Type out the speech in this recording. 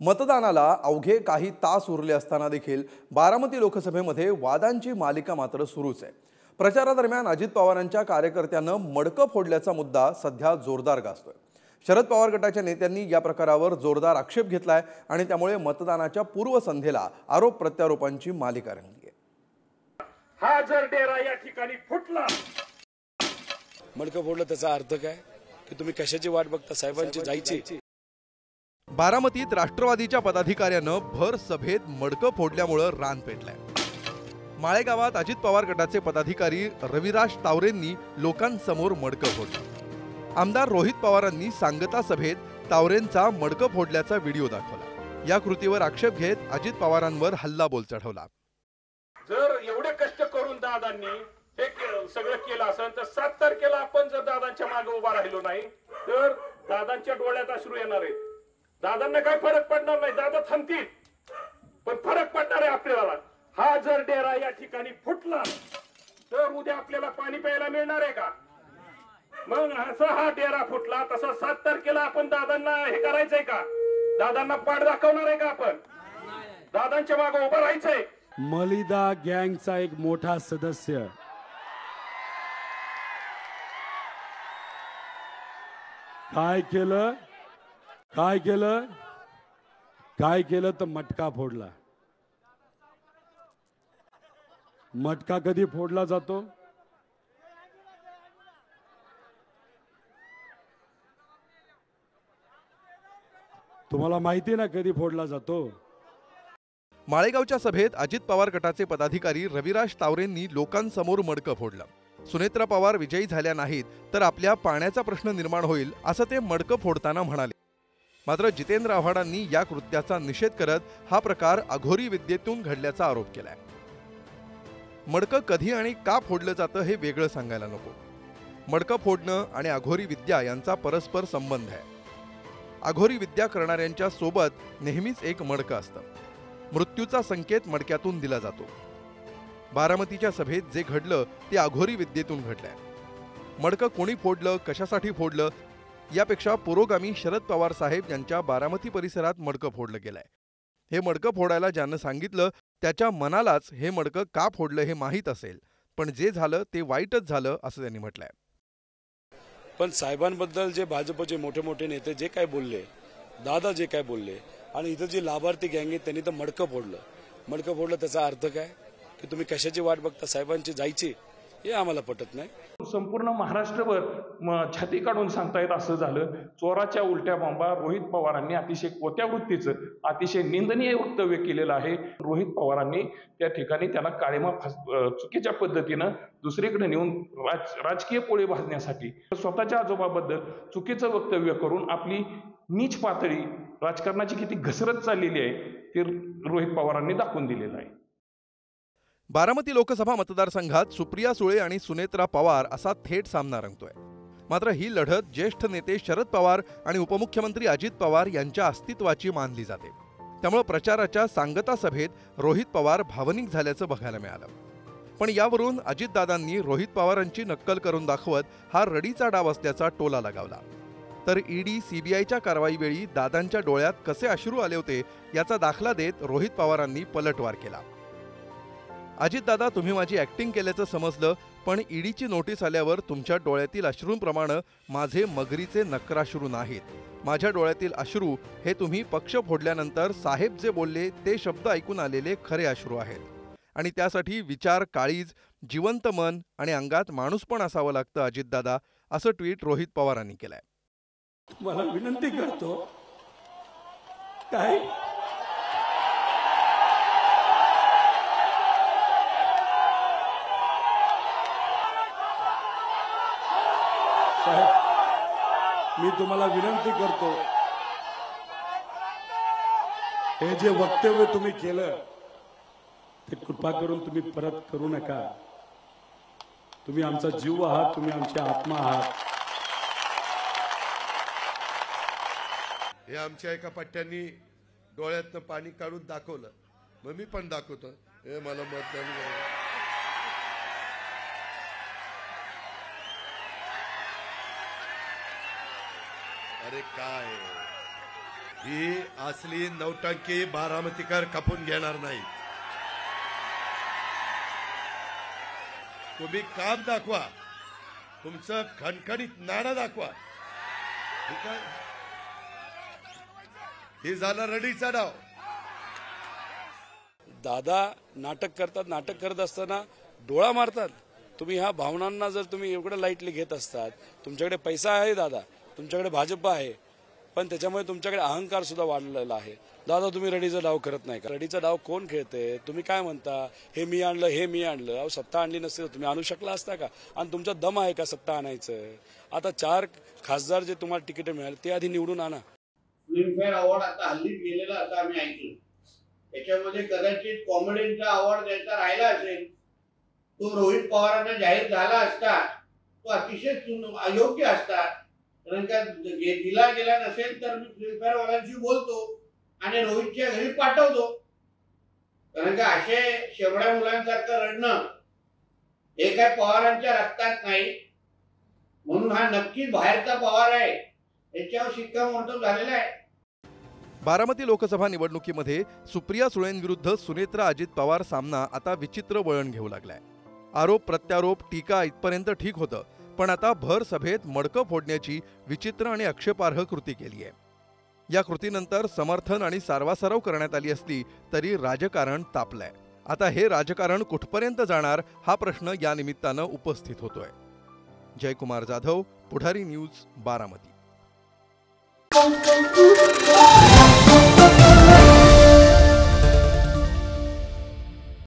मतदानाला अवघे काही तास उरले असताना देखील बारामती लोकसभेमध्ये वादांची मालिका मात्र सुरूच आहे। प्रचारादरम्यान अजित पवारांच्या कार्यकर्त्यांना मडकं फोडल्याचा मुद्दा सध्या जोरदार गाजतोय। शरद पवार गटाच्या नेत्यांनी या प्रकारावर जोरदार आक्षेप घेतलाय आणि त्यामुळे मतदानाच्या पूर्वसंध्येला आरोप प्रत्यारोपांची मालिका रंगली आहे। हा जर डेरा या ठिकाणी फुटला, मडकं फोडलं त्याचा अर्थ काय की तुम्ही कशाची वाट बघता? साहेबांची जायची। बारामतीत राष्ट्रवादीच्या पदाधिकाऱ्यानं भर सभेत मडकं फोडल्यामुळे रान पेटलंय। माळेगावात अजित पवार गटाचे पदाधिकारी रविराज तावरेंनी लोकांसमोर मडकं फोडलं। आमदार रोहित पवारांनी सांगता सभेत तावरेंचा मडकं फोडल्याचा व्हिडिओ दाखवला। या कृतीवर आक्षेप घेत अजित पवारांवर हल्लाबोल चढवला। जर एवढे कष्ट करून दादांनी हे सगळं केलं असेल तर 7 तारखेला आपण जर दादांच्या मागे उभा राहिलो नाही तर दादांच्या डोळ्यात अश्रू येणार आहेत। दादांना काय फरक पडणार नाही, दादा थांबतील, पण फरक पडणार आहे आपल्याला। हा जर डेरा या ठिकाणी फुटला तर उद्या आपल्याला पाणी प्यायला मिळणार आहे का? मग असा हा डेरा फुटला तसा 7 तारखेला आपण दादांना हे करायचंय का? दादांना पाठ दाखवणार आहे का? आपण दादांच्या मागे उभं राहायचंय। मलिदा गँगचा एक मोठा सदस्य काय केलं तर मटका फोडला। मटका कधी फोडला जातो? तुम्हाला माहिती ना कधी फोडला जातो? माळेगावच्या सभेत अजित पवार गटाचे पदाधिकारी रविराज तावरेंनी लोकांसमोर मडकं फोडलं। सुनेत्रा पवार विजयी झाल्या नाहीत तर आपल्या पाण्याचा प्रश्न निर्माण होईल असं ते मडकं फोडताना म्हणाले। मात्र जितेंद्र आव्हाडांनी या कृत्याचा निषेध करत हा प्रकार अघोरी विद्येतून घडल्याचा आरोप केलाय। मडकं कधी आणि का फोडलं जातं हे वेगळं सांगायला नको। मडकं फोडणं आणि अघोरी विद्या यांचा परस्पर संबंध आहे। अघोरी विद्या करणाऱ्यांच्या सोबत नेहमीच एक मडकं असतं। मृत्यूचा संकेत मडक्यातून दिला जातो। बारामतीच्या सभेत जे घडलं ते अघोरी विद्येतून घडलंय। मडकं कोणी फोडलं, कशासाठी फोडलं यापेक्षा पुरोगामी शरद पवार साहेब यांच्या बारामती परिसरात मडकं फोडलं गेलंय। हे मडकं फोडायला ज्यानं सांगितलं त्याच्या मनालाच हे मडकं का फोडलं हे माहीत असेल, पण जे झालं ते वाईटच झालं असं त्यांनी म्हटलंय। पण साहेबांबद्दल जे भाजपचे मोठे मोठे नेते जे काय बोलले, दादा जे काय बोलले आणि इथं जे लाभार्थी गँग आहेत त्यांनी तर मडकं फोडलं त्याचा अर्थ काय की तुम्ही कशाची वाट बघता? साहेबांची जायची, हे आम्हाला पटत नाही। संपूर्ण महाराष्ट्रभर छाती काढून सांगतायत असं झालं। चोराच्या उलट्या बॉम्बा रोहित पवारांनी अतिशय कोत्या वृत्तीचं अतिशय निंदनीय वक्तव्य केलेलं आहे। रोहित पवारांनी त्या ठिकाणी त्याला काळीमा चुकीच्या पद्धतीनं दुसरीकडे नेऊन राजकीय पोळी भाजण्यासाठी स्वतःच्या आजोबाबद्दल चुकीचं वक्तव्य करून आपली नीच पातळी राजकारणाची किती घसरत चाललेली आहे ते रोहित पवारांनी दाखवून दिलेलं आहे। बारामती लोकसभा मतदारसंघात सुप्रिया सुळे आणि सुनेत्रा पवार असा थेट सामना रंगतोय। मात्र ही लढत ज्येष्ठ नेते शरद पवार आणि उपमुख्यमंत्री अजित पवार यांच्या अस्तित्वाची मानली जाते। त्यामुळे प्रचाराच्या सांगता सभेत रोहित पवार भावनिक झाल्याचं बघायला मिळालं। पण यावरून अजितदादांनी रोहित पवारांची नक्कल करून दाखवत हा रडीचा डाव असल्याचा टोला लगावला। तर ईडी सीबीआयच्या कारवाईवेळी दादांच्या डोळ्यात कसे अश्रू आले होते याचा दाखला देत रोहित पवारांनी पलटवार केला। अजितदादा, तुम्ही माझी ऍक्टिंग केल्याचं समजलं, पण ईडीची नोटीस आल्यावर तुमच्या डोळ्यातील अश्रूंप्रमाणे माझे मगरीचे नक्राश्रू नाहीत। माझ्या डोळ्यातील अश्रू हे तुम्ही पक्ष फोडल्यानंतर साहेब जे बोलले ते शब्द ऐकून आलेले खरे अश्रू आहेत आणि त्यासाठी विचार, काळीज, जिवंत मन आणि अंगात माणूसपण असावं लागतं अजितदादा, असं ट्विट रोहित पवारांनी केलंय। मला विनंती करतो, काय मी तुम्हाला विनंती करतो, हे जे वक्तव्य तुम्ही केलं ते कृपा करून तुम्ही परत करू नका। तुम्ही आमचा जीव आहात, तुम्ही आमची आत्मा आहात। हे आमच्या एका पट्ट्यांनी डोळ्यातनं पाणी काढून दाखवलं, मग मी पण दाखवतो, हे मला मतदान करा। अरे काय ही असली नौटंकी बारामतीकर खपून घेणार नाही. तुम्ही काम दाखवा, तुमचं खणखणीत नाणं दाखवा. ठीक आहे, हे झालं रडीचा डाव. दादा नाटक करतात, नाटक करत असताना डोळा मारतात. तुम्ही ह्या भावनांना जर तुम्ही एवढं लाईटली घेत असतात, तुमच्याकडे पैसा आहे दादा, तुमच्याकडे भाजप आहे, पण त्याच्यामुळे तुमच्याकडे अहंकार सुद्धा वाढलेला आहे. दादा तुम्ही रडीचा डाव करत नाही का? रडीचा डाव कोण खेळते? तुम्ही काय म्हणता, हे मी आणलं, हे मी आणलं. अहो सत्ता आणली नसते तर तुम्ही आणू शकला असता का? आणि तुमचा दम आहे का सत्ता आणायचं? आता 4 खासदार जे तुम्हाला तिकीट मिळाले ते आधी निवडून आणा. फिल्मफेअर अवॉर्ड आता हल्लीच गेलेला असं आम्ही ऐकलं. त्याच्यामध्ये कदाचित कॉमेडीचा अवॉर्ड द्यायचा राहिला असेल, तो रोहित पवारांना जाहीर झाला असता तो अतिशय अयोग्य असता. कारण का दिला गेला नसेल तर मी फिल्मफेअर वाल्यांशी बोलतो आणि रोहितच्या घरी पाठवतो. कारण का असे शेवड्या मुलांसारखं रडणं हे काय पवारांच्या रक्तात नाही. म्हणून हा नक्कीच बाहेरचा पवार आहे, याच्यावर शिक्कामोर्तब झालेला आहे. बारामती लोकसभा निवडणुकीमध्ये सुप्रिया सुळेंविरुद्ध सुनेत्रा अजित पवार सामना आता विचित्र वळण घेऊ लागलाय. आरोप प्रत्यारोप टीका इथपर्यंत ठीक होतं, पण आता भर सभेत मडकं फोडण्याची विचित्र आणि आक्षेपार्ह कृती केली आहे. या कृतीनंतर समर्थन आणि सारवासारव करण्यात आली असली तरी राजकारण तापलंय. आता हे राजकारण कुठपर्यंत जाणार हा प्रश्न या निमित्तानं उपस्थित होतोय. जयकुमार जाधव, पुढारी न्यूज, बारामती.